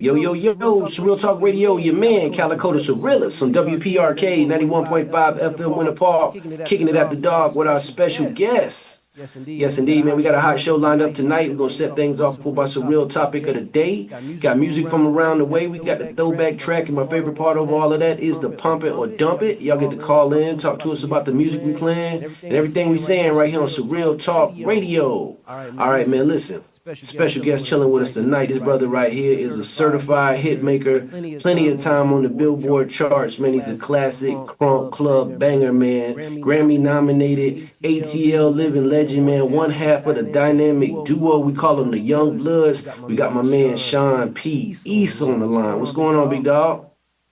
Yo, yo, yo, Surreal Talk Radio, your man, Calico the Surrealist on WPRK 91.5 FM Winter Park, kicking it at the dog with our special guest. Yes, indeed, man. We got a hot show lined up tonight. We're going to set things off with our surreal topic of the day. Got music from around the way. We got the throwback track, and my favorite part of all of that is the pump it or dump it. Y'all get to call in, talk to us about the music we playing, and everything we saying right here on Surreal Talk Radio. All right, man, listen. Special guest chilling with us tonight. This brother right here is a certified hit maker. Plenty of time on the Billboard charts, man. He's a classic crunk club banger, man. Grammy nominated, ATL living legend, man. One half of the dynamic duo. We call them the YoungBloodZ. We got my man Sean P. East on the line. What's going on, big dog?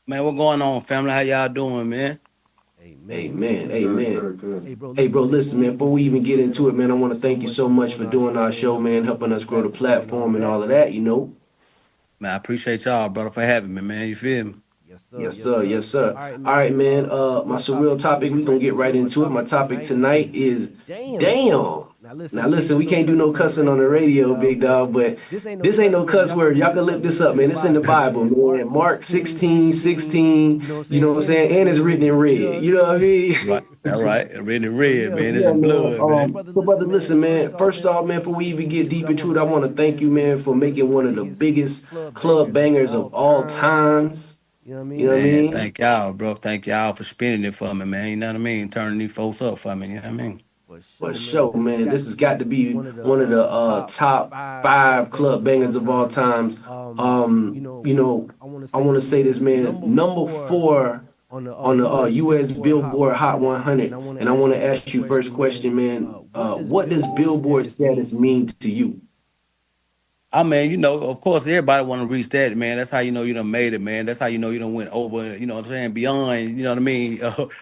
Man, what going on, family? How y'all doing, man? Amen. Amen. Hey, bro, listen, man, before we even get into it, man, I want to thank you so much for doing our show, man, helping us grow the platform and all of that. Man, I appreciate y'all, brother, for having me, man. You feel me? Yes, sir. Yes, sir. All right, man. My surreal topic, we're going to get right into it. My topic tonight is damn. Now, listen, we can't do no cussing on the radio, big dog, but this ain't no cuss word. Y'all can look this up, man. It's in the Bible, man. Mark 16:16, you know what I'm saying? And it's written in red. You know what I mean? Right. All right. Written in red, man. It's Yeah, in man. blood, man. So, brother, listen, man. First off, man, before we even get deep into it, I want to thank you, man, for making one of the biggest club bangers of all times. You know what I Man, mean? thank y'all, bro. Thank y'all for spinning it for me, man. You know what I mean? Turning these folks up for me, you know what I mean? For sure, man. This has got to be one of the top five club bangers of all times. I want to say this, man. Number four on the U.S. Billboard Hot 100, and I want to ask you first question, man. What does Billboard status mean to you? I mean, of course, everybody want to reach that, man. That's how you know you done made it, man. That's how you know you done went over, you know what I'm saying, beyond, you know what I mean,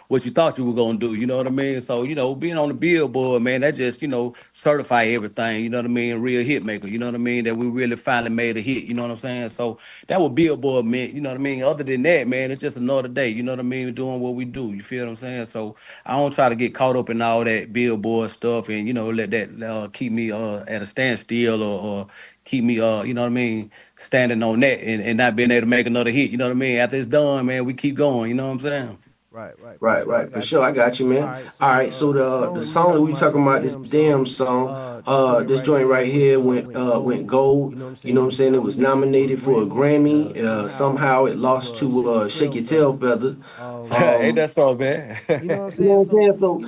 what you thought you were going to do, you know what I mean? So, being on the billboard, man, that just, certify everything, you know what I mean? Real hit maker, you know what I mean? That we really finally made a hit, you know what I'm saying? So that what billboard meant, you know what I mean? Other than that, man, it's just another day, you know what I mean? Doing what we do, you feel what I'm saying? So I don't try to get caught up in all that billboard stuff and, let that keep me at a standstill or keep me you know what I mean, standing on that and not being able to make another hit, you know what I mean? After it's done, man, we keep going, you know what I'm saying? Right, for sure. I got you, man. All right, so the song that we talking about, this damn song, this joint right here went gold. You know what I'm saying? It was nominated for a Grammy. Somehow it lost to Shake Your Tail Feather. Ain't that so bad? You know what I'm saying? So,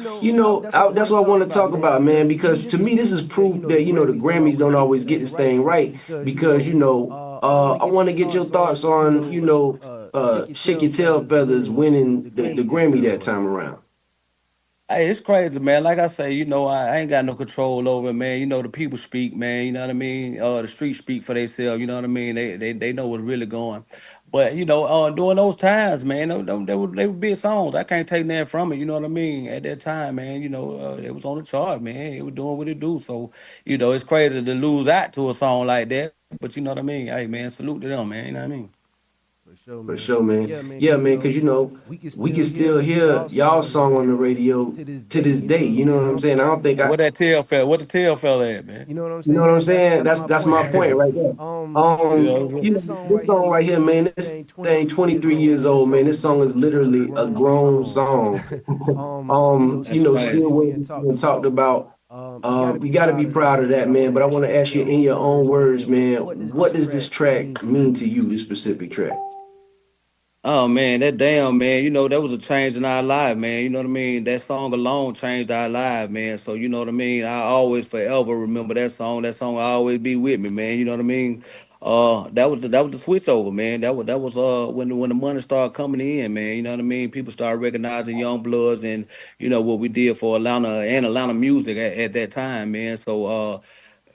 that's what I want to talk about, man, because to me, this is proof that, the Grammys don't always get this thing right. Because, I want to get your thoughts on, Shake Your Tail Feathers winning the Grammy that time around. Hey, it's crazy, man. Like I say, I ain't got no control over it, man. The people speak, man. You know what I mean? The street speak for themselves. You know what I mean? They know what's really going. But during those times, man, they were big songs. I can't take that from it. You know what I mean? At that time, man, it was on the chart, man. It was doing what it do. So, it's crazy to lose out to a song like that. But you know what I mean? Hey, man, salute to them, man. You know what I mean? For sure, man. Yeah, man, because we can still hear y'all song on the radio to this day. You know what I'm saying? I don't think I What that tail fell? What the tail fell at, man? You know what I'm saying? That's my point right there. You know what I'm saying? This song right here, man, this thing 23 years old, man. This song is literally a grown song. That's crazy. Still being talked about. You got to be proud of that, man. But I want to ask you in your own words, man, what does this track mean to you, this specific track? Oh man, that damn man, that was a change in our life, man. You know what I mean? That song alone changed our life, man. So you know what I mean? I always forever remember that song. That song will always be with me, man. You know what I mean? That was the switch over, man. That was when the money started coming in, man. You know what I mean? People started recognizing Young Bloods and what we did for Atlanta and Atlanta music at that time, man. So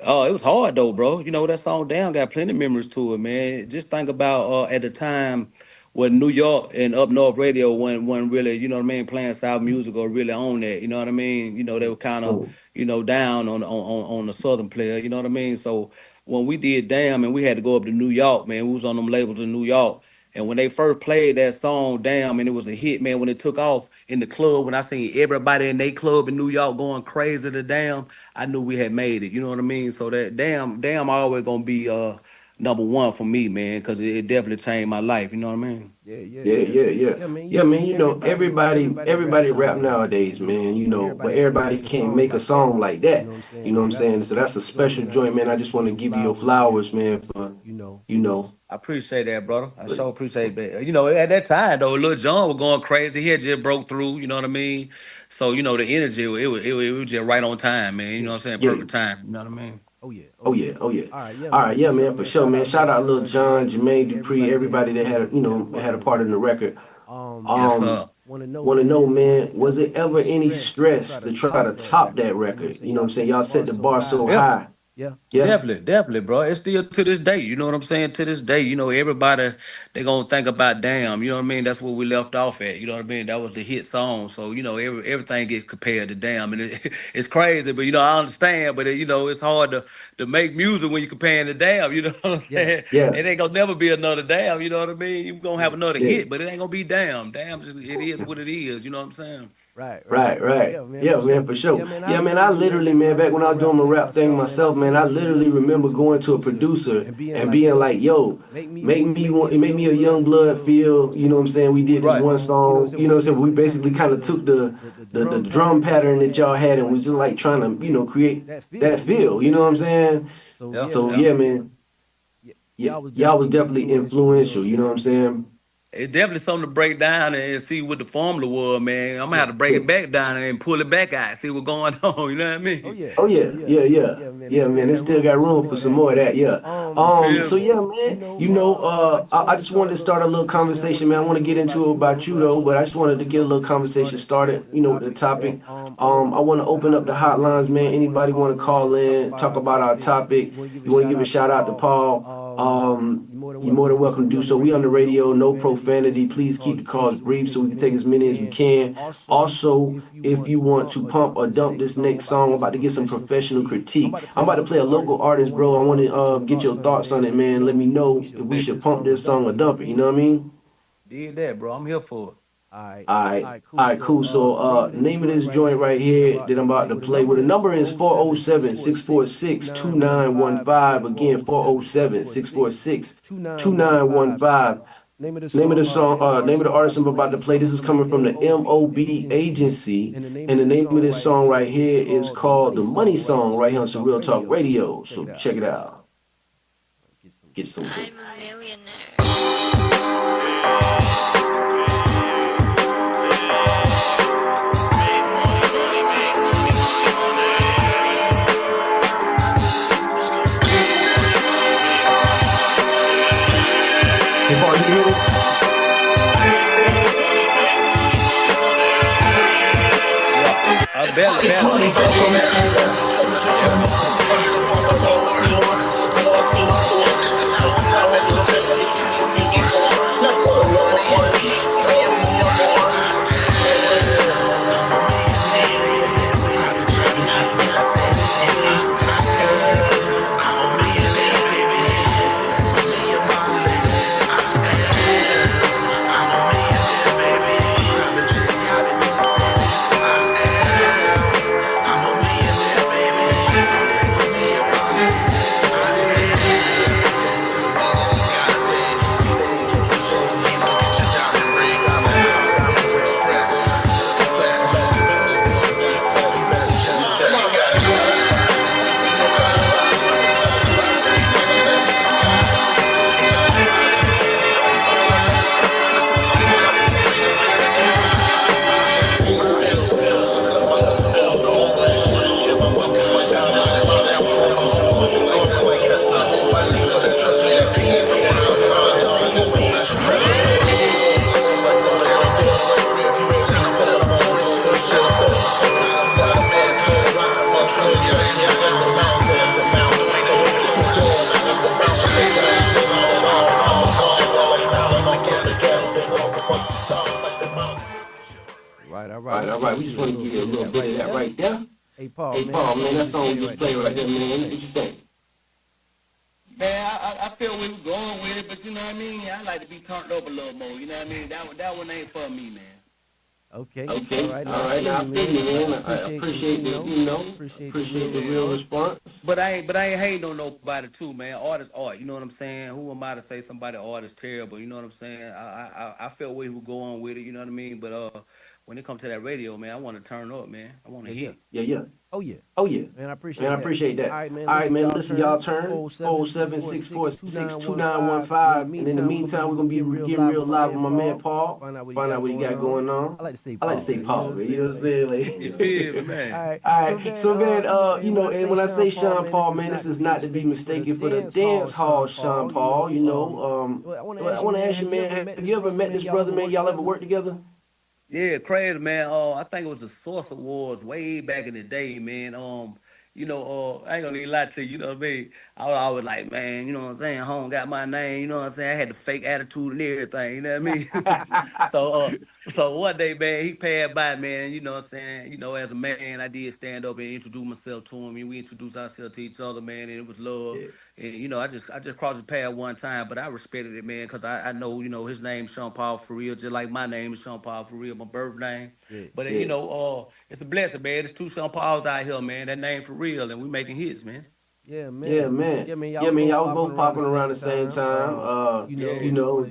it was hard though, bro. That song down got plenty of memories to it, man. Just think about at the time when New York and up north radio wasn't really, you know what I mean, playing South music or really on that. You know what I mean? They were kind of, Oh, down on the Southern player. You know what I mean? So when we did Damn and we had to go up to New York, man, we was on them labels in New York. And when they first played that song, Damn, and it was a hit, man, when it took off in the club, when I seen everybody in their club in New York going crazy to Damn, I knew we had made it. You know what I mean? So that Damn always gonna be #1 for me, man, because it definitely changed my life. You know what I mean? Yeah, man, you know, everybody rap nowadays, man, you know, but everybody can't make a song like that. You know what I'm saying? So that's a special joint, man. I just want to give you your flowers, man, for, you know, I appreciate that, brother. I but sure appreciate that. You know, at that time though, Lil Jon was going crazy. He had just broke through. You know what I mean? So you know the energy, it was just right on time, man. You know what I'm saying? yeah. Perfect time. You know what I mean? Oh yeah, oh yeah. All right, yeah, man, for sure, man. Shout out Lil Jon, Jermaine Dupri, everybody that had, you know, had a part in the record. Yes, Um, sir. Want to know, man, was it ever any stress to try to top that record? You know what I'm saying? Y'all set the bar so Yeah. high. Yeah, Definitely, bro. It's still to this day. You know what I'm saying? To this day, you know, everybody they gonna think about damn. You know what I mean? That's where we left off at. You know what I mean? That was the hit song. So you know, everything gets compared to damn, and it's crazy. But you know, I understand. But you know, it's hard to make music when you're comparing to damn. You know what I'm saying? yeah, It ain't gonna never be another damn. You know what I mean? You gonna have another yeah. hit, but it ain't gonna be damn. Damn, it is what it is. You know what I'm saying? Right. Yeah, man, for sure. Yeah, man, I literally, man, back when I was doing my rap thing myself, man, I literally remember going to a producer and being like, yo, make me a young blood feel, you know what I'm saying? We did this Right. one song, you know what I'm saying? We basically kind of took the drum pattern that y'all had and was just like trying to, you know, create that feel, you know what I'm saying? Yeah. So Yeah. yeah, man, yeah, y'all was definitely influential, you know what I'm saying? It's definitely something to break down and see what the formula was, man. I'm gonna have to break Yeah. it back down and pull it back out, see what's going on. You know what I mean? Oh yeah, man. It still got room for some more of that. Yeah. You feel So me? yeah, man. You know, I just wanted to start a little conversation, man. I want to get into it about you though, but I just wanted to get a little conversation started. You know, with the topic. I want to open up the hotlines, man. Anybody want to call in, talk about our topic? You want to give a shout out to Paul? You're more than welcome to do so. We on the radio, no profanity. Please keep the calls brief so we can take as many as we can. Also, if you want to pump or dump this next song, I'm about to get some professional critique. I'm about to play a local artist, bro. I want to get your thoughts on it, man. Let me know if we should pump this song or dump it. You know what I mean? Did that, bro. I'm here for it. All right, cool. So, name of this joint right here that I'm about to play with the number is 407-646-2915. Again, 407-646-2915. Name of the song, name of the artist I'm about to play. This is coming from the MOB Agency, and the name of this song right here is called the Money Song right here on some Real Talk Radio. So check it out. Get some. I'm a millionaire. Yeah. Barely. All right. We just want to give you a little bit of that right there. Hey, Paul, man, that song we just played right there, man. What you think? Man, I feel we were going with it, but you know what I mean? I like to be turned up a little more, you know what I mean? That one ain't for me, man. Okay. Okay. All right. Now I All right. feel Now I you, feel man. you, I man. I appreciate the, appreciate the, appreciate the appreciate real the real response. response. But I ain't hating on nobody too, man. Art is art. You know what I'm saying? Who am I to say somebody art is terrible? You know what I'm saying? I felt where he would go on with it. You know what I mean? But when it comes to that radio, man, I want to turn up, man. I want to Yeah, yeah. hit. Yeah, yeah. Oh yeah. Oh yeah. Man, I Man, I appreciate that. appreciate All that. right, man. All right, Listen, man. y'all Listen, y'all turn turn 476462915. 076462915. And in the And in the meantime, meantime, we're we're gonna gonna be get real getting live real with my live man with my man Paul. Paul. Find out what he Find out got what he going got on. going on. I like to say I like to Paul. say You know what Paul, I'm man. You know saying? what I'm saying? You Like, feel me, all man? right. All So right, man, so man, and when I and say when I say Sean Paul, Sean man, this Paul, is man, this not to is be not to be mistaken for the mistaken for the dance hall dance hall Sean Sean Paul. Paul. Well, I want to I ask you, want to man, ask you, have you ever man, met have this you ever brother, met man? this Y'all brother, ever man? worked Y'all ever together? worked together? Yeah, crazy man. I think it was the Source Awards way back in the day, man. I ain't gonna even lie to you. You know what I mean? I was always like, man, you know what I'm saying? Home got my name. You know what I'm saying? I had the fake attitude and everything. You know what I mean? so one day, man, he passed by, man. You know what I'm saying? As a man, I did stand up and introduce myself to him, and we introduced ourselves to each other, man. And it was love. Yeah, And I just crossed his path one time, but I respected it, man, because I know his name's Sean Paul for real, just like my name is Sean Paul for real, my birth name. Yeah. But yeah. it's a blessing, man. There's two Sean Pauls out here, man. That name for real, and we making hits, man. Yeah, Yeah, man. man. Yeah, man. Y'all Yeah, was man. both Y'all was popping both around the popping around same the same time. time. Yeah.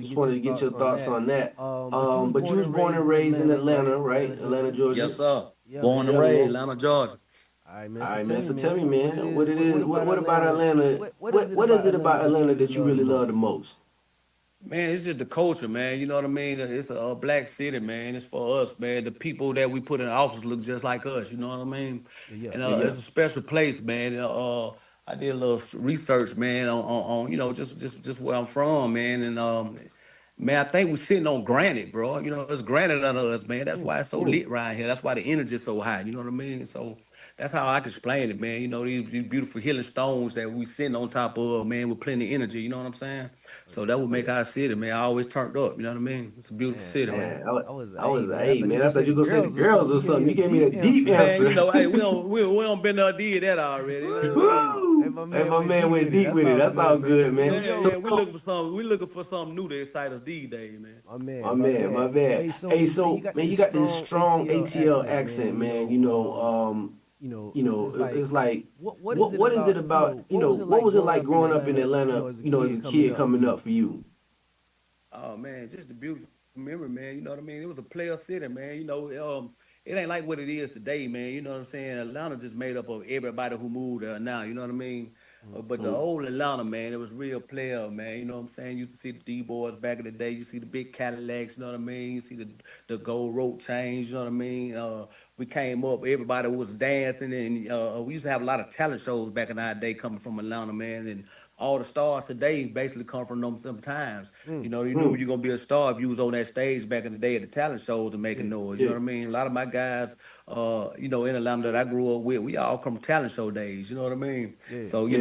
Just Just wanted wanted to to get get your your thoughts thoughts on on that. that. But But you you was was born born and and raised raised in in Atlanta, Atlanta, right? right? Atlanta, Atlanta, Georgia. Yes, Georgia. sir. Yeah, Born and Yeah, man. raised, man. Atlanta, Georgia. All right, man. All So right, tell man. me, So tell me, man, what it man, is, what it is, what about what about Atlanta? Atlanta? What is it What is about it Atlanta about that you Atlanta really that you love the really love most? the most? Man, it's just the culture, man. You know what I mean? It's a black city, man. It's for us, man. The people that we put in office look just like us. You know what I mean? Yeah, yeah. And Yeah, yeah. it's a special place, man. I did a little research, man, on just where I'm from, man. And man, I think we're sitting on granite, bro. It's granite under us, man. That's Mm, why it's so Mm. lit right here. That's why the energy is so high. You know what I mean? So that's how I can explain it, man. These beautiful healing stones that we sitting on top of, man, with plenty of energy. You know what I'm saying? oh, So yeah. that would Oh, make yeah. our city, man. I always turned up. You know what I mean? It's a beautiful Man, city, man. Man, I hey, thought you man, were I gonna say thought the you were gonna say the girls or something. girls You or gave me something. a You gave me deep that deep answer. Man, answer. hey, we don't been there did that already. You know what I mean? Hey, Woo! my Hey, man my went man deep went with it. deep That's with it. all That's all good, man. good, So, man. Yeah, yeah. yo, We looking for something new to excite us these days, man. my man, My my man, man. my bad. Hey, so Hey, man, you so got man, you this got this strong strong ATL ATL accent, man. accent, man. It's like, It's like, what is it what is it about? about? What was it What like was it growing like up in growing up in Atlanta? Atlanta? As a As kid a coming kid up for coming you. up for you. Oh man, just a beautiful memory, man. You know what I mean? It was a player city, man. It ain't like what it is today, man. You know what I'm saying? Atlanta just made up of everybody who moved there now. You know what I mean? But the Mm. old Atlanta, man, it was real player, man. You know what I'm saying? You used to see the D boys back in the day. You see the big Cadillacs. You know what I mean? You see the gold rope chains. You know what I mean? We came up, everybody was dancing, and we used to have a lot of talent shows back in our day coming from Atlanta, man. And all the stars today basically come from them times. Mm, You knew Mm. you're gonna be a star if you was on that stage back in the day at the talent shows and making yeah, noise. You know Yeah, what I mean? A lot of my guys, in Atlanta that I grew up with, we all come from talent show days. You know what I mean? yeah. So yeah.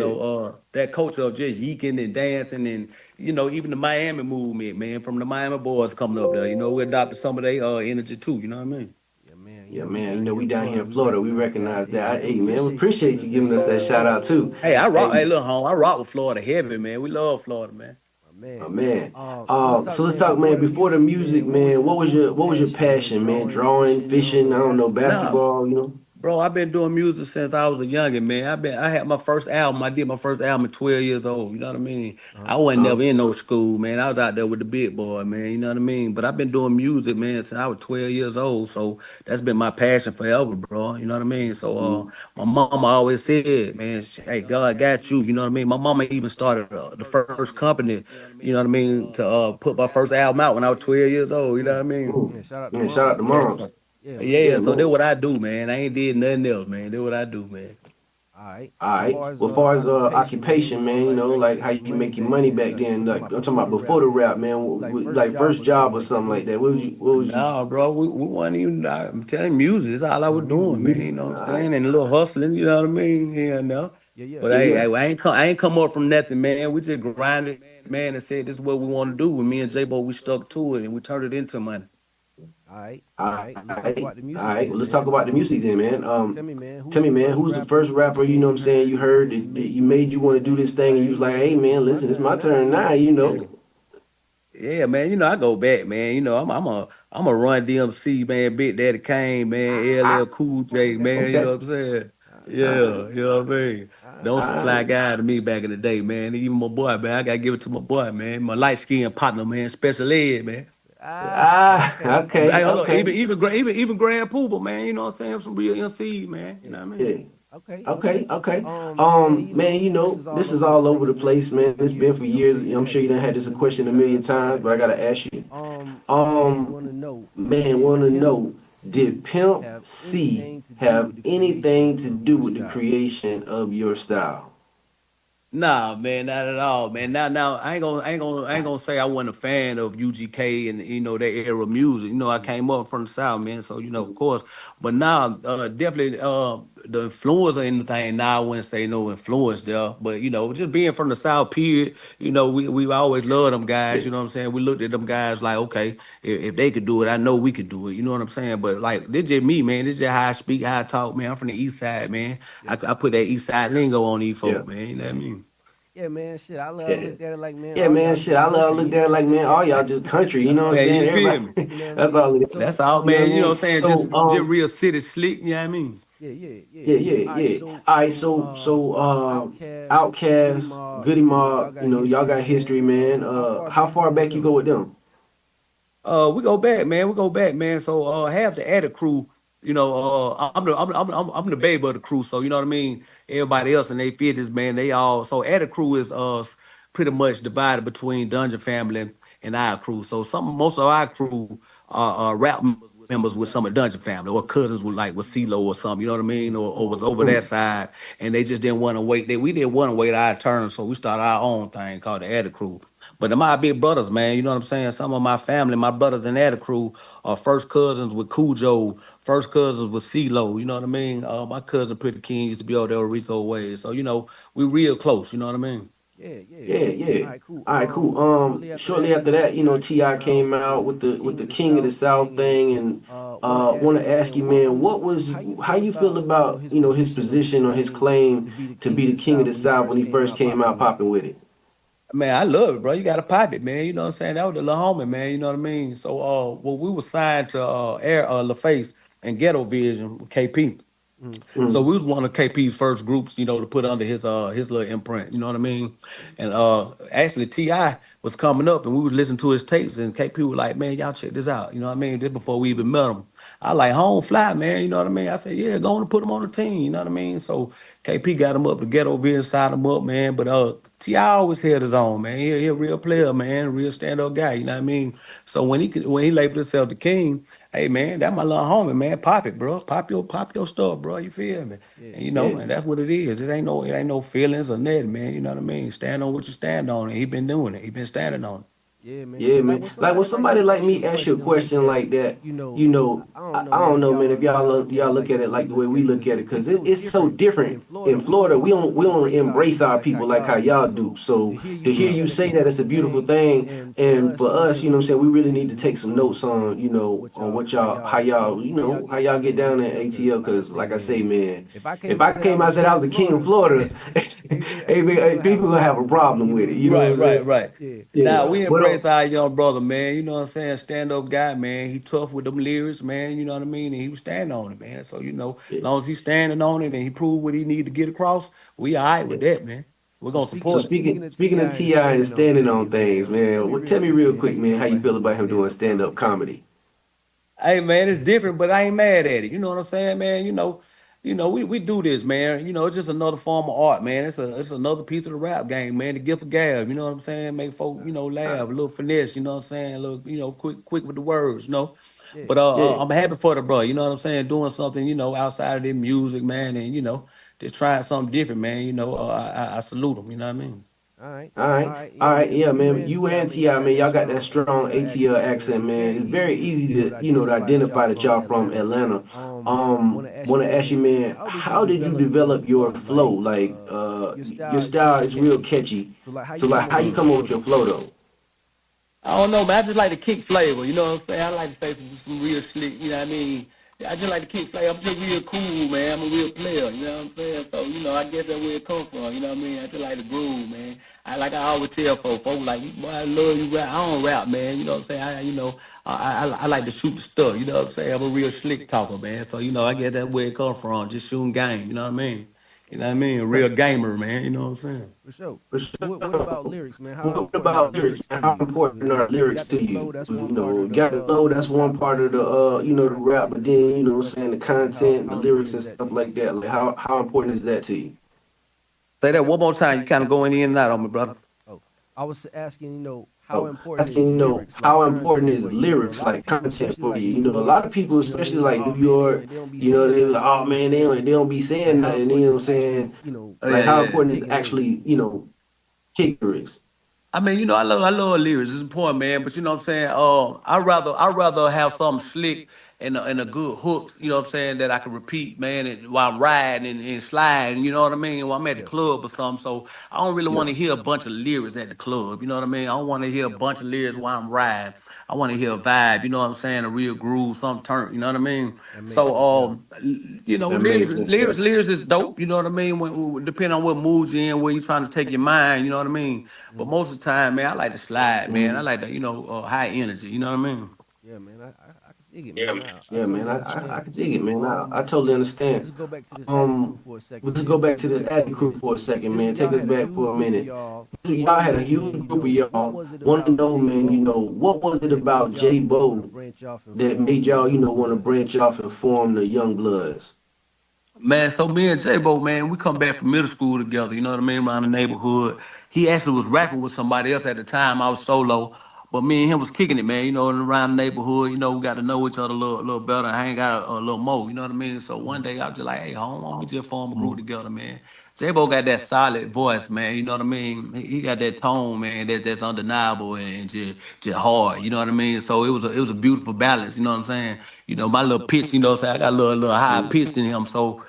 that culture of just yeeking and dancing and even the Miami movement, man, from the Miami boys coming up there. We adopted some of their energy too. You know what I mean? Yeah, man. Yeah, We man. down here We in down here Florida. in We Florida. We recognize that. recognize Hey, that. man, we Hey, man, we appreciate you appreciate giving you us that giving us shout that out shout too. out too. Hey, I rock. Hey, Hey, look, home. I rock with Florida heavy, man. We love Florida, man. My man. man. So So let's man. talk, Before man. the Before the music, music, man, man. what was your What was your passion, man? passion, man? Drawing, Drawing, fishing. I don't fishing. know, I don't know, basketball. Nah, basketball. You know. bro, I've been doing music since I was a youngin', man. I had my first album. I did my first album at 12 years old. You know what I mean? Uh-huh. I wasn't Uh, never in no school, man. I was out there with the big boy, man. You know what I mean? But I've been doing music, man, since I was 12 years old. So that's been my passion forever, bro. You know what I mean? So mm, my mama always said, man, hey, God got you. You know what I mean? My mama even started the first company. You know what I mean? To put my first album out when I was 12 years old. You know what I Mm. mean? mm. Yeah, shout out to Man, shout out mom. to Yeah. moms. So, Yeah, man. yeah. Yeah, So that's man. what I do, man. I ain't did nothing else, man. That's what I do, man. All right. All Well, right. far as Well, far as occupation, man, occupation, man, like how you like how make you your make money your back money then. back Like then. I'm talking Like about I'm talking before about the rap, before the man. rap, man. Like first Like job first or job something or like that. something like that. What was you? No, bro, we wasn't even. I'm telling you, music. That's all I Just was doing, music. man. You know All what I'm right. saying? And a little hustling. You know what I mean? Yeah, no. Yeah, yeah. But Yeah, hey, yeah. I ain't come up from nothing, man. We just grinded, man, and said this is what we want to do. With me and J-Bo, we stuck to it and we turned it into money. All right. All All right. Let's right. talk All about the right. music Well, let's then, talk man. about the music then, man. Tell me, man, who Tell was me, the man, first who was the rapper, first you know what I'm rapper, saying, you you heard heard that that made you you want to made do you want this to do thing? this You was like, thing, and you hey, was like, man, hey, listen, man, it's my listen, it's my turn now, turn you now, know? you Yeah. know. Yeah, man. You know, I go back, man. You know, I'm a Run DMC, man. Big Daddy Kane, man. LL Cool J, Okay. man. You Okay. know what I'm saying? All right. Yeah, you know what I mean. All right. Those some All fly right. guy to me back in the day, man. Even my boy, man. I gotta give it to my boy, man. My light skinned partner, man. Special ed, man. Ah, Ah, okay. Hey, okay, hold on. okay. Even Grand Pooba, man. You know what I'm saying? Some real MC, man. You Yeah. know what I mean? Yeah. Okay. Okay, Okay. okay. Man, Man, this is all this is over the all over the place, man. It's place, been man. for It's been years. for I'm years. sure you done I'm had sure this you done had this question a million question a times, million but I times, gotta but I ask gotta you. ask you. Man, wanna know, Man, did wanna Pimp know, did C Pimp have C anything to do have with the anything creation to of do your with the style? creation of your style? Nah, man, not at all, man. Now, I ain't gonna say I wasn't a fan of UGK and that era of music. You know, I came up from the South, man. So of course. But now, definitely, the influence or anything. Now, I wouldn't say no influence there. But just being from the South, period. We always loved them guys. Yeah, You know what I'm saying? We looked at them guys like, okay, if they could do it, I know we could do it. You know what I'm saying? But like, this just me, man. This just how I speak, how I talk, man. I'm from the East Side, man. I, Yeah. I put that East Side lingo on these yeah, folk, man. You know what I mean? Yeah, man. Shit, I yeah. looked at it like, man, Yeah, all man, y'all shit. just I country. look You know there what I'm like, man, all saying? y'all do country. You That's know what I'm all. Man, saying? you feel Everybody, me? You know what I that's mean? all it is. So, That's all, You know what I man. You know what mean? I'm saying? So, Just real city slick. You know what I mean? yeah, yeah, yeah. yeah, yeah, All right. yeah. So, All right, so, Outcast, Goody Outcast, Mob, Goody y'all Mob, got y'all history, got man. history, man. How far How back you far go with back you them? go with them? We go back, man. We go back, man. So half the Addict crew, I'm the baby of the crew. So you know what I mean. Everybody else in they fifties, man. They all so Addict crew is pretty much divided between Dungeon Family and our crew. So most of our crew are rap members with some of Dungeon Family or cousins with CeeLo or something. You know what I mean? Or was over that Mm, side, and they just didn't want to wait. We didn't want to wait our turn, so we started our own thing called the Addict crew. But they're my big brothers, man. You know what I'm saying? Some of my family, my brothers in that crew, are first cousins with Cujo, first cousins with CeeLo. You know what I mean? My cousin Pretty King used to be over there with Rico Way. So, we real close. You know what I mean? Yeah, yeah. yeah, yeah. All right, cool. All right, cool. Shortly after Shortly that, after that, Ti Ti came out came with out the with the King of the King of the South South thing, and thing, and want to ask want you, to ask man, you, man, how how you you feel feel about about his his position or his position or his claim claim to be the to King be of the the king of South the when he South first when he came first out came popping out with it? popping with it? Man, I love it, bro. You got to pop it, man. You know what I'm saying? That was the little homie, man. You know what I mean? So, when we were signed to Air LaFace and Ghetto Vision with KP. Mm. So Mm, we was one of KP's first groups, to put under his little imprint. You know what I mean? And actually Ti was coming up, and we was listening to his tapes, and KP was like, "Man, y'all check this out." You know what I mean? This before we even met him. I like home fly, man. You know what I mean? I said, "Yeah, go on and put him on the team." You know what I mean? So KP got him up, the ghetto vision signed him up, man. But Ti always held his own, man. He a real player, man, real stand up guy. You know what I mean? So when he labeled himself the king. Hey man, that my little homie, man. Pop it, bro. Pop your stuff, bro. You feel me? Yeah, And yeah. and that's what it is. It ain't no feelings or nothing, man. You know what I mean? Stand on what you stand on, and he been doing it. He been standing on it. yeah, man. Yeah, Like man. when Like when somebody like somebody me like asks you a me asks you a question like question that, like that, I you know, I don't know, I man. don't If know, man. If y'all y'all look look at at it it like like the the way way we we look look at at it, it, because because it's so it's so different. different. In Florida, In Florida, we we don't embrace our embrace people our like how people like how y'all do. y'all do. So to So hear you to hear say you that, it's a say that it's a beautiful beautiful thing. thing, And for and us, for us, we what I'm saying, really we need to really take need to some take notes some notes on on, what on y'all, what y'all, how y'all, how y'all get how y'all down get there in down in ATL. Because ATL. like I Because say, like I say, man, man, if I if came I and said I came was the out and said I king was of the king of Florida, Florida, people gonna people have a gonna have a problem with it. problem You know with what it. I'm You know what Right, I'm saying? right, saying? right. Yeah. Yeah. Now we But embrace our young brother, man. You know what I'm saying? Stand up guy, man. He tough with them lyrics, man. You know what I mean? And he was standing on it, man. So as yeah, long as he's standing on it and he proved what he need to get across, we all right with yeah. that, man. We're So gonna So support it. speaking of speaking Ti of and Ti and standing on standing on things, things, man, man. Well, tell tell me me real real quick, how quick, you man, feel how you about him feel doing about him stand doing up stand up comedy. comedy? Hey man, it's different, but I ain't mad at it. You know what I'm saying, man? We do this, man. It's just another form of art, man. It's another piece of the rap game, man. The gift of gab, you know what I'm saying? Make folk, Uh, laugh, a little finesse, you know what I'm saying? A little, quick with the words. Yeah. But yeah, I'm happy for the bro, you know what I'm saying? Doing something, outside of their music, man, and just trying something different, man. I salute him, you know what I mean? All right. all All right, right. all Yeah, right, man. yeah, You man. and You Ti, and man, y'all Ti, got man, that y'all got that strong strong ATL ATL accent, man. accent, It's man. very It's easy very to, easy to, to identify that y'all identify that from y'all from Atlanta. Atlanta. Want to ask you, Want to ask you, man, man, how did you how did you develop your develop your flow? flow? Like, Like, your your style is style real is real catchy. catchy. So, like, how you So, like, come how up you with your come up flow with your though? flow, though? I don't know, man. I just like the kick flavor. You know what I'm saying? I like to say some real slick. You know what I mean? I just like to kick play. I'm just real cool, man. I'm a real player, you know what I'm saying? So, I guess that's where it comes from, you know what I mean? I just like to groove, man. I always tell folks like, boy, I love you rap. I don't rap, man. You know what I'm saying? I like to shoot the stuff, you know what I'm saying? I'm a real slick talker, man. So, I guess that's where it comes from, just shooting game, you know what I mean? You know what I mean? A real gamer, man, you know what I'm saying? For sure. For What sure. about lyrics, man? How What important are about lyrics, lyrics man? to How you? important are You lyrics got the to flow. you? That's You one part know, of you got the flow, the that's one rap, but part of then the also the the rap, content, but the then, lyrics and stuff saying the like that. Like content, the how lyrics important and is that stuff to you? like that. Like how important is that to you? Say that one more time. You kind of going in and out on me, brother. Oh, I was asking, how Oh, important is asking, lyrics, like how important content is for you? You know, a lyrics lot of like people, content especially for like you? New You know, a York, lot of people, they especially be like, like oh New man, York, they don't be saying they nothing. like, You know oh what I'm man, saying? they don't be Like saying how nothing. important is it Saying actually, Oh, like yeah, how yeah. important is kicking lyrics? actually, kick lyrics. I mean, I love lyrics. It's important, man. But you know what I'm saying? I rather have something slick and a good hook, you know what I'm saying, that I can repeat, man, while I'm riding and sliding, you know what I mean? While I'm at the Yeah, club or something. So I don't really Yeah. want to hear a bunch of lyrics at the club, you know what I mean? I don't want to hear a bunch of lyrics while I'm riding. I want to hear a vibe, you know what I'm saying, a real groove, some turn, you know what I mean? that makes So sense. Yeah. That lyrics, makes sense. Yeah. lyrics is dope, you know what I mean? Depending on what mood you're in, where you're trying to take your mind, you know what I mean? But Mhm. most of the time, man, I like to slide, man. I Mm. like the, high energy, you know what I mean? Yeah, man. I can dig it, man. I Yeah, man. totally I understand. can dig it, man. I Um, totally we'll understand. just go back to this Attic Crew for a We'll second, just man. go Take back us to this back for a Attic Crew minute. for a second, This man. Take y'all us had a back for huge a group of minute. y'all. Want Y'all to had a know, man? huge group of What y'all. was it Want to about know, J man, Bo what was it that made about y'all, J want to Bo branch off and that form made the y'all, Young want to Bloods? branch off and form the Young Bloods? Man, so me and J-Bo, man, we come back from middle school together, you know what I mean, around the neighborhood. He actually was rapping with somebody else at the time. I was solo. But me and him was kicking it, man, and around the neighborhood, we got to know each other a little better, hang out a little more, you know what I mean? So one Mhm. day I was just like, hey, home, why don't we just form a group together, man? J-Bo got that solid voice, man, you know what I mean? He got that tone, man, that's undeniable and just hard, you know what I mean? So it was a beautiful balance, you know what I'm saying? My little pitch, what I'm saying, I got a little higher Mm. pitch than him. So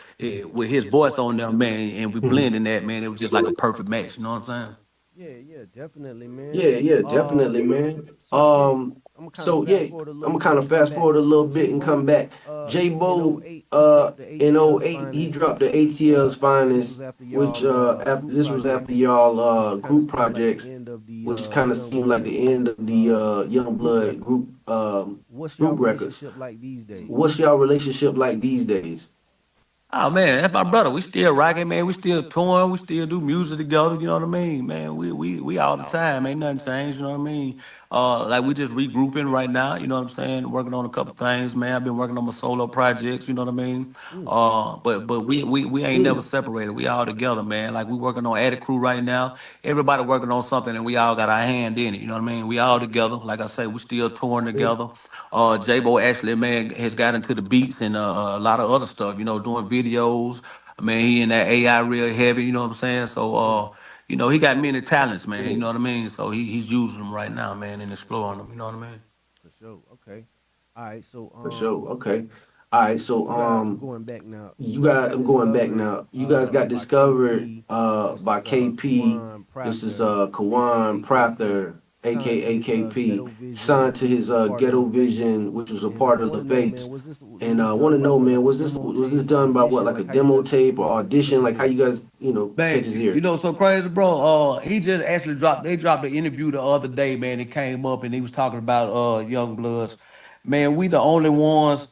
with his voice on there, man, and we blending that, man, it was just like a perfect match, you know what I'm saying? Yeah, yeah, definitely, man. Yeah, definitely, man. So yeah, I'm gonna kind of So fast yeah, forward a I'm little gonna kind bit of and come fast back. forward a little J bit and come Bo, back. J in Bo, '08, he dropped the in ATL's '08, he finest, dropped the which ATL's this finest, was after which y'all after group this was after projects, y'all which kind of group seemed like projects, the end of the which kind of Young seemed like Blood the end of the Young group Blood records. What's y'all group records. relationship like these days? What's y'all relationship like these days? Oh man, that's my brother. We still rocking, man. We still touring. We still do music together. You know what I mean, man. We all the time. Ain't nothing changed. You know what I mean. Like we just regrouping right now. You know what I'm saying. Working on a couple things, man. I've been working on my solo projects. You know what I mean. Mm, But we ain't never separated. We all together, man. Like we working on Attic Crew right now. Everybody working on something, and we all got our hand in it. You know what I mean. We all together. Like I say, we still touring together. J-Bo actually, man, has got into the beats and a lot of other stuff, doing videos. I mean, he in that AI real heavy, you know what I'm saying? So, yeah, he got many talents, man, you know what I mean? So he's using them right now, man, and exploring them, you know what I mean? for sure. Okay. All right. So For sure. Okay. All right. So you guys, I'm going back now. You you guys got got I'm going back discovered now. You guys got by discovered KP. This by was KP. Kawan This is Prather, Kawan aka KP, Prather, signed to aka his KP, Ghetto Vision, signed to which his was a part of Ghetto the face. Vision, which was a And part I of want the to know, face. man, was And this I want done to by know, what, man, like a demo was this tape or done by what, audition? like a Like how you demo guys tape or catch audition? his Like how ear? you guys, catch Man, his ear? so crazy, bro. He just actually they dropped the interview the other day, man. It came up and he was talking about Young Bloods. Man, we the only ones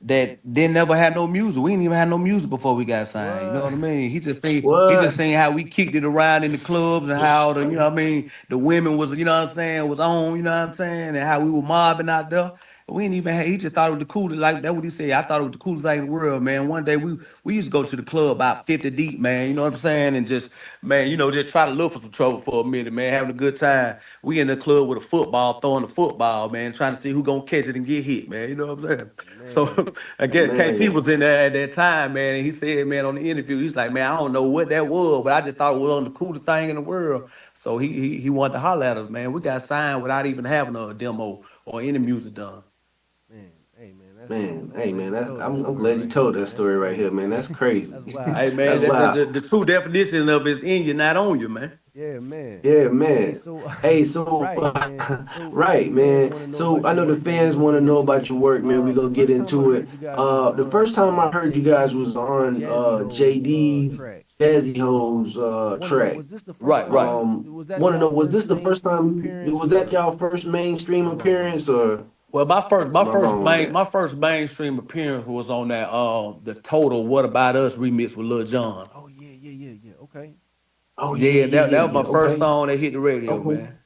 that didn't never had no music. We didn't even have no music before we got signed. You know What? what I mean? He just What? seen how we kicked it around in the clubs and how the women was, was on, you know what I'm saying, and how we were mobbing out there. We didn't even have, he just thought it was the coolest, like that what he said. I thought it was the coolest thing in the world, man. One day we used to go to the club about 50 deep, man, you know what I'm saying? And just, man, just try to look for some trouble for a minute, man, having a good time. We in the club with a football, throwing the football, man, trying to see who gonna catch it and get hit, man. You know what I'm saying? So Man, again, KP Man, was in there at that time, man, and he said, man, on the interview, he's like, man, I don't know what that was, but I just thought it was one of the coolest thing in the world. So he wanted to holler at us, man. We got signed without even having a demo or any music done. man, hey, man, man, I'm hey, glad man. you told that I'm story glad you right here, told that man. That's story right here, crazy. man. That's crazy. That's wild. Hey That's man, that's wild. the true definition of it's in you, not on you, man. Yeah, man. Yeah, Hey, man. so Hey, so right, man. So I know right, the fans man. want to know So about I your know the work, man. We're fans gonna want to get know into about it. your work, man. We The gonna get first time I into it. heard you guys was The on first time I heard you guys was JD's on Jazzy Ho's JD's track. Jazzy Ho's Want to know, track. was this the first Right, time right. was that Want to know, y'all was this first the first mainstream time? appearance Was that or y'all first mainstream am I wrong? appearance, or Well, am I wrong on that? my first mainstream appearance was on that the Total What About Us remix with Lil Jon. Oh yeah, yeah, yeah, yeah. Okay. Oh yeah, Yeah, yeah, that yeah, was my yeah. first Okay, song that hit the radio, okay. man.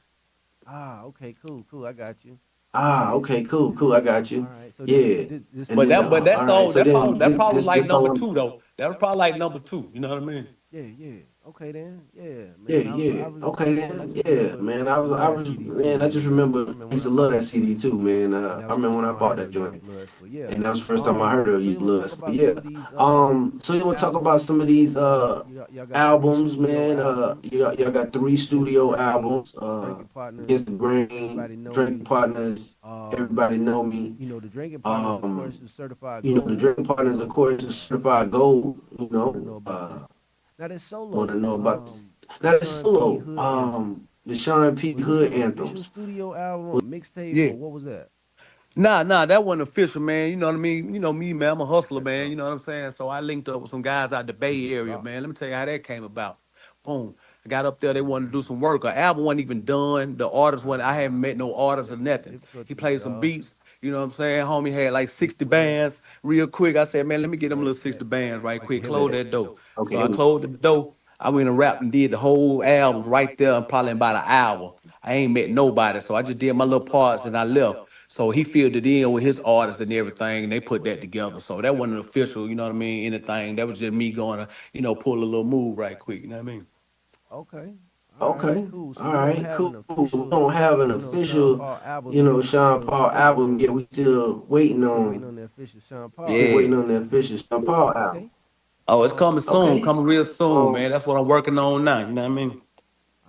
Ah, okay, cool, cool. I got you. All Ah, right, okay, cool, cool. I got all you. right. So then Yeah. this And But then this but that all right. song So then that probably was like this number song. two though. That was probably like number two. You know what I mean? yeah, yeah. Okay then. Yeah, Yeah, man. yeah. Okay, I then. just Yeah, remember man. I used to love I that was, CD too, man. I just man. I remember remember I when used I to love bought that that CD joint. too, man. And that I was the remember first when I time I bought heard that joint, Young Bloods. But yeah. and that was the first time I heard of So you, you want to talk Bloods. But about yeah. some of these So you want to talk about albums? some of these Y'all got three albums, studio man? albums. Y'all got three Against the studio Grain, albums. Drinking Partners, Against the Grain, Everybody Know Drinking Me. Partners, Um, Everybody Know Me. the Drinking Partners, of Um, course, is certified you know, the gold. Drinking Partners, of course, is certified gold. You Want to know know, about this? Now this want to solo, know about this. the Now the Sean P. solo, Hood anthems. the Sean P. Was this Hood an official anthems. studio album, a mixtape, Yeah. or what was that? Nah, that wasn't official, man. You know what I mean? You know me, man. I'm a hustler, Okay, man. so You know what I'm saying? So I linked up with some guys out the Bay Area, rock. man. Let me tell you how that came about. Boom. I got up there, they wanted to do some work. Our album wasn't even done. The artist wasn't, I hadn't met no artists or Technical nothing. He difficulties, played some y'all. beats, you know what I'm saying? Homie had like Six 60 twelve. bands real quick. I said, man, let me get them Right, little 60 bands right right quick. here Close we that door. Okay, So here I we closed the door. I went and rapped and did the whole album right there in probably about an hour. I ain't met nobody. So I just did my little parts and I left. So he filled it in with his artists and everything, and they put that together. So that wasn't official, you know what I mean? Anything. That was just me going to, pull a little move right quick, you know what I mean? Okay. All right, Okay. cool. So All we don't right. have an Cool. We official, don't have an Sean official, Paul album yet. Sean Paul album yet. Still waiting on the official Sean Paul Still Yeah. waiting album. on the official Sean Paul album. Okay. Oh, it's coming soon, Okay. coming real soon, Um. man. That's what I'm working on now, you know what I mean?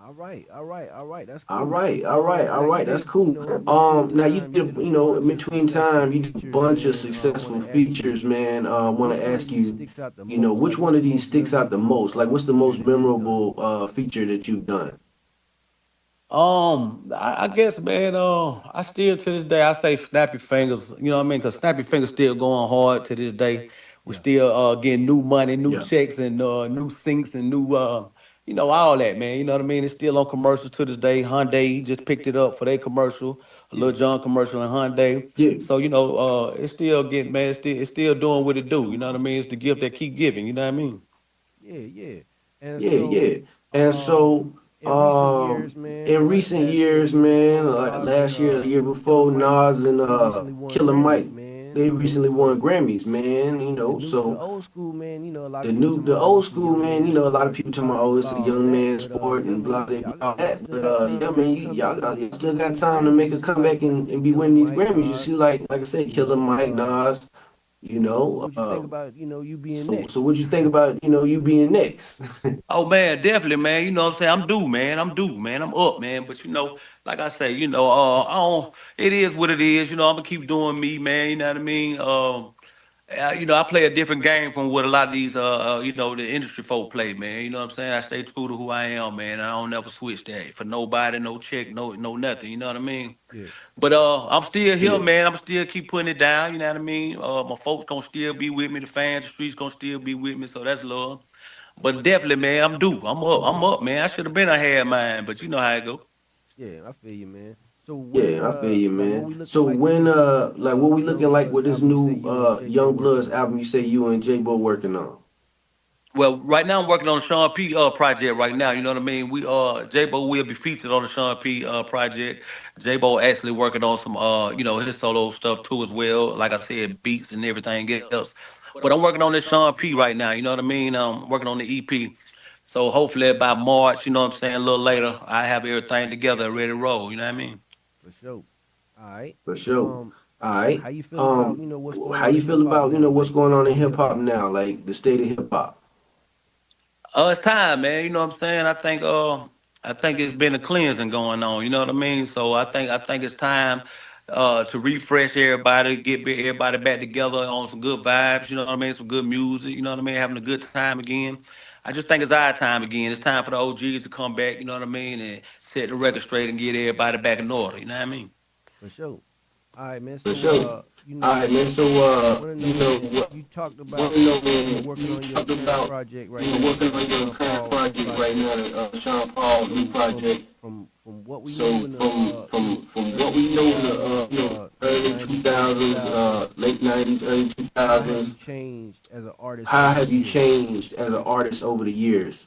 All right, all right, all right. That's All cool. right. All right. All Now you right. That's did, cool. in between Now you time, you did, did a in bunch of between successful time, you did a features, bunch of man. Want successful to ask features, you, man. Want which to one of ask these you, sticks out the most? Like, which what's one the of these most sticks out the most? memorable Like, what's the feature most that you've done? memorable feature that you've done? I guess, man, I still to this day I say Snappy Fingers, you know what I mean? Cause Snappy Fingers still going hard to this day. We Yeah, still getting new money, new Yeah. checks, and new sinks and new all that, man. You know what I mean? It's still on commercials to this day. Hyundai just picked it up for their commercial, a yeah, Lil Jon commercial in Hyundai. Yeah. So it's still getting, man. It's still doing what it do. You know what I mean? It's the gift that keep giving. You know what I mean? yeah, yeah. And Yeah, so, yeah. And so, in recent years, man, in like recent last year, the years, year man, before, like Nas and last year, the year Killer before, Mike, Nas and they recently won Killer Grammys, Mike, man. they recently won For Grammys, man. The the old school, man. A lot of people talking the about, oh, old it's a school, young man. man A lot of sport people and talking blah about, de oh, it's a blah, all of young that. man But sport yeah, and blah man, blah blah all y'all that. still But got time yeah, to man, make a comeback and y'all be still got winning these time to Grammys. make You a see, comeback like I and said, be Killer winning these Mike, Grammys. You see, Nas. like I said, Killer Mike, Nas. You So know, what you think about you being so what next? you think about you being next? Oh man, definitely, man. You know what I'm saying? I'm due, man. I'm due, man. I'm up, man. But like I say, I don't. It is what it is. I'm gonna keep doing me, man. You know what I mean? I play a different game from what a lot of these, the industry folk play, man. You know what I'm saying? I stay true to who I am, man. I don't never switch that for nobody, no check, no nothing. You know what I mean? Yeah, But I'm still here, Yeah. man. I'm still keep putting it down. You know what I mean? My folks gonna still be with me. The fans, the streets gonna still be with me. So that's love. But definitely, man, I'm due. I'm up. I'm up, man. I should have been. I had mine, but you know how it go. yeah, I feel you, man. So when Yeah, I feel you, like what man. we looking So like with when this new like what we Young looking like Bloods with this album? You say new you and J Bo Young working Bloods on. album you say you and J Bo working on? Well, right now I'm working on the Sean P project right now. You know what I mean? We J Bo will be featured on the Sean P project. J Bo actually working on some his solo stuff too as well. Like I said, beats and everything else. But I'm working on this Sean P right now. You know what I mean? Working on the EP. So hopefully by March, you know what I'm saying, a little later, I have everything together, ready to roll. You know what I mean? For sure. All right. For sure. Um, All right. how you feel about what's going How on you in hip feel hop about now? what's Like going the on in state of hip hip hop hop. now, like the state of hip hop? It's time, man. You know what I'm saying? I think it's been a cleansing going on. You know what I mean? So I think it's time to refresh everybody, everybody back together on some good vibes. You know what I mean? Some good music. You know what I mean? Having a good time again. I just think it's our time again. It's time for the OGs to come back, you know what I mean, and set the record straight and get everybody back in order, you know what I mean? For sure. All right, man. For So, sure. All right, man. So, want to know, you know, man. what, You talked want about, to know, man, working you on your talked current about, project right now, working on your Sean current Paul new project right project. now, Sean Paul new project. From what we So, know in the from what early we know in 2000s, late early 90s, early 2000s, late 90s, early how have 2000s, you changed as an artist how over the have you years? changed as an artist over the years?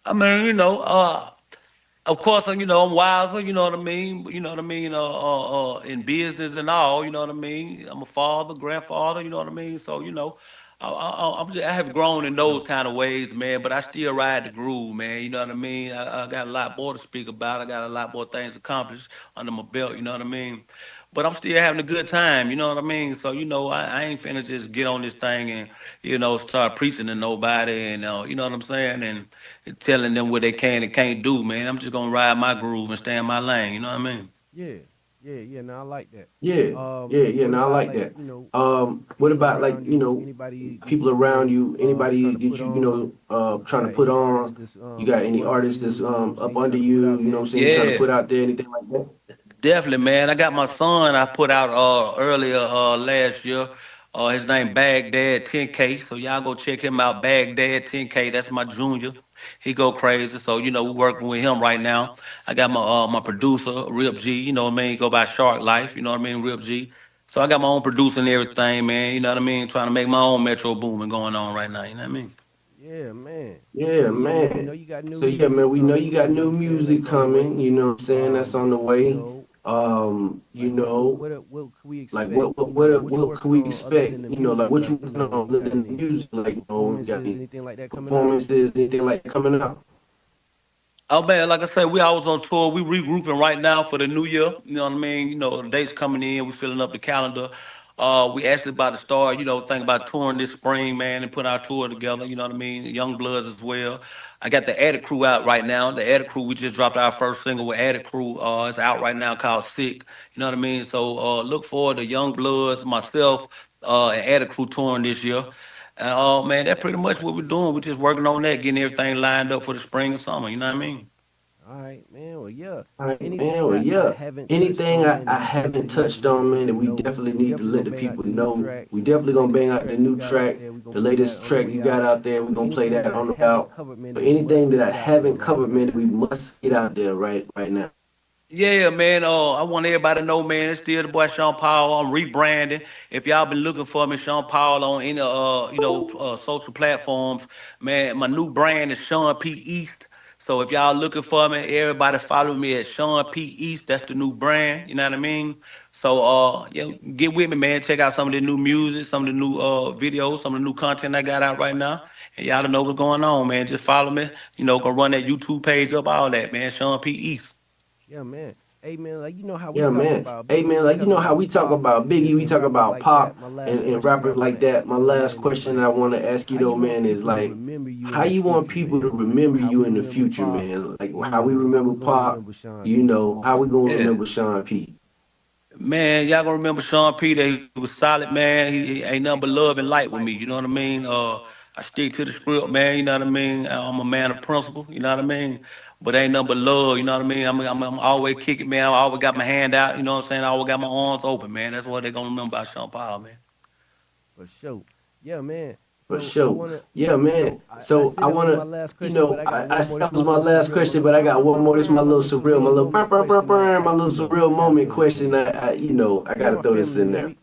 I mean, of course, I'm wiser, you know what I mean? You know what I mean? In business and all, you know what I mean? I'm a father, grandfather, you know what I mean? So, I have grown in those kind of ways, man, but I still ride the groove, man. You know what I mean? I got a lot more to speak about. I got a lot more things accomplished under my belt, you know what I mean? But I'm still having a good time, you know what I mean? So, I ain't finna just get on this thing and, start preaching to nobody and, you know what I'm saying? And telling them what they can and can't do, man. I'm just gonna ride my groove and stay in my lane, you know what I mean? Yeah, yeah. Now I like that. Yeah, yeah. What Now I about like like that. What people about like around you? Anybody that people around you? Anybody trying to that put on? You trying to got put any artists on? that's You got any up under artists that's you? You know what I'm saying? up You under trying to put you? out You know there what I'm saying? You anything? trying to Yeah, put out there anything like that? definitely, man. I got my son I put out earlier last year. His name Baghdad 10K. So y'all go check him out. Baghdad 10K. That's my junior. He go crazy. So we're working with him right now. I got my producer, Rip G, you know what I mean? He go by Shark Life, you know what I mean, Rip G. So I got my own producer and everything, man. You know what I mean? Trying to make my own Metro booming going on right now, you know what I mean? Yeah, man. Yeah, So yeah, man, we know man. you got new So yeah, man, music we know you coming. got You know what new I'm saying? music That's on the coming. way. You know what I'm saying? That's on the You way. know, You like know, what can we like expect? What you what could working we on other than expect? the Like music? what you Like, working on you other got than the any music? Like, we got performances, any anything like that coming out? performances, anything like that coming out? Oh man, like I said, we always on tour. We regrouping right now for the new year. You know what I mean? The dates coming in. We filling up the calendar. We actually about to start. Think about touring this spring, man, and put our tour together. You know what I mean? YoungBloodZ as well. I got the Attic Crew out right now. The Attic Crew, we just dropped our first single with Attic Crew. It's out right now called Sick. You know what I mean? So look forward to YoungBloodZ, myself, and Attic Crew touring this year. And man, that's pretty much what we're doing. We're just working on that, getting everything lined up for the spring and summer. You know what I mean? All right, man. Well, yeah. All right, man. Anything Well, I yeah. haven't touched Anything on, man, that I we haven't definitely need to touched let the on, man, that people we know. definitely We need to definitely let gonna the bang out people the new know. track, We definitely the gonna bang latest out the track you new got out track, there. We gonna the put that latest on the track you way got out. out there. We're But gonna play anything that that I on the haven't out. covered, man, that But we must anything that I get out there haven't right covered, man, that now. we must get out there right now. Yeah, man. I want everybody to know, man. It's still the boy Sean Paul. I'm rebranding. If y'all been looking for me, Sean Paul on any social platforms, man, my new brand is Sean P East. So if y'all looking for me, everybody follow me at Sean P East. That's the new brand. You know what I mean? So yeah, get with me, man. Check out some of the new music, some of the new videos, some of the new content I got out right now. And y'all to know what's going on, man. Just follow me. Gonna run that YouTube page up, all that, man. Sean P East. Yeah, man. Hey, man, like how we Yeah, talk man. about Hey, Biggie, man, we like talk how about we talk Pac, about Biggie, we and talk rappers about like that. Pop, My last and question that I rappers want like to that. ask My you, though, last man, is question that I like, want to ask you how though, you want man, is people to like, remember you in how the you want future, people to man? remember How you we in the remember future, Pac, man? Like, and how we how we remember gonna Pop, remember Sean P. how we gonna Yeah. remember Sean P. Man, y'all gonna remember Sean P. That he was solid, man. He ain't nothing but love and light with me. You know what I mean? I stick to the script, man. You know what I mean? I'm a man of principle. You know what I mean? But ain't nothing but love. You know what I mean? I'm always kicking, man. I always got my hand out. You know what I'm saying? I always got my arms open, man. That's what they gonna remember about Sean Paul, man. For sure. Yeah, man. For So I sure. wanna, Yeah, man. I So said I that was my wanna, last question, but I got one more. This that was my my little last surreal, my question, little but I got one more. This is my my little little surreal, my surreal little moment question. That my little surreal I gotta moment throw this in question. there. I Me and gotta my throw this family, in man. there.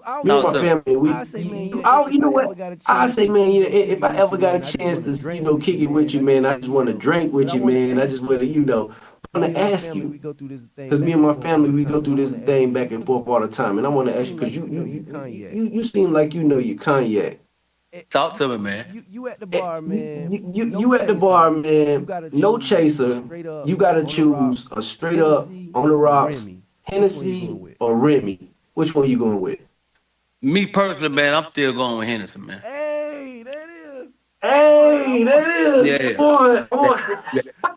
I Me and say, Talk my to me. family, I say, man, yeah. you If know I what? ever got a I chance say, to, man, kick if it I with ever you, got a man, I just chance wanna to, drink with you, kick it with man. you, I just man, I wanna, just want to drink but with I you, wanna man. I just ask want to, you. want Me to and my ask family, you. we go through this thing Because me back and and my forth all family, the we go time, and through I this want to ask thing you back this. and forth all the time. And I want You to ask you, seem because like you know you Kanye. you seem like you know you Kanye. Talk to me, man. You at the bar, man. No You at the bar, chaser. You man. gotta No choose a chaser. straight up You gotta on the choose rocks, a straight up Hennessy on the or rocks, Remy. Which one you going Hennessy with? or Remy. Which one you going with? Me personally, man, I'm still going with Henderson, man. Hey, that is. Hey, my Hey, Hey, that is, boy.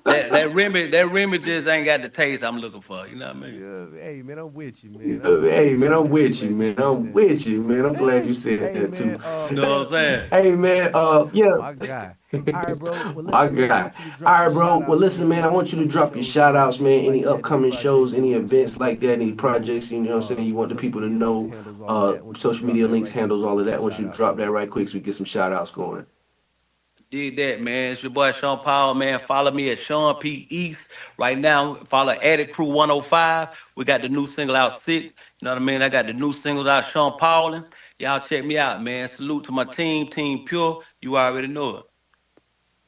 That Remy just ain't got the taste I'm looking for. You know what I mean? Yeah, hey man, I'm with you, man. Hey, man, I'm with you, man. I'm with you, man. I'm glad you said that too. You know what I'm saying? Hey, man, yeah. My guy. All right, bro. Well, My listen, man. I God. want you to All drop right, your bro. shout Well, outs, listen, man. man, I Any want you to upcoming drop your shows, shout any outs, man. events Any like that, any upcoming shows, projects, any any events events like that, any you know, projects, you know what I'm saying? You want the social people to media links, know, handles, all of that. I want you to social drop media that links, right quick handles, so we all get of some that. I want shout you to outs drop that going. right quick so we get some shout outs going. Did that, man. It's your boy Sean Paul, man. Follow me at Sean P. East. Right now, follow Addict Crew 105. We got the new single out, Sick. You know what I mean? I got the new singles out, Sean Paul. Y'all check me out, man. Salute to my team, Team Pure. You already know it.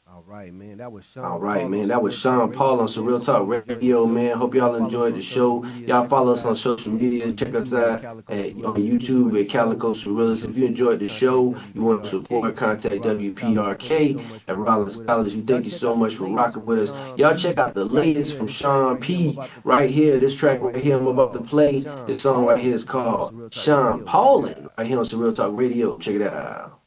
All right, man. That was All Sean right, Paul on man. some That was real talk Sean Paul radio, on Some man. Real Hope y'all Talk enjoyed the Radio, show. man. Hope Y'all y'all follow us enjoyed on the social show. media. Y'all Check us follow us on out social media. on Check us YouTube at out Calico on Cirillas. If you YouTube enjoyed the at show, Calico on Cirillas. If you social enjoyed media, the contact show, you want to WPRK support, at contact Rollins College. Thank you WPRK so much for at rocking Rollins with us. College. We Y'all thank you check so out the much for latest rocking from with us. Sean Y'all check P. out the right latest here. from This track Sean right here I'm P. about to right play. here. This This song track right right here here is I'm about to called play. Sean This song right here is Paulin' right here on called some Real Talk Sean Radio. Check it Paulin' out. right here on Some Real Talk Radio. Check it out.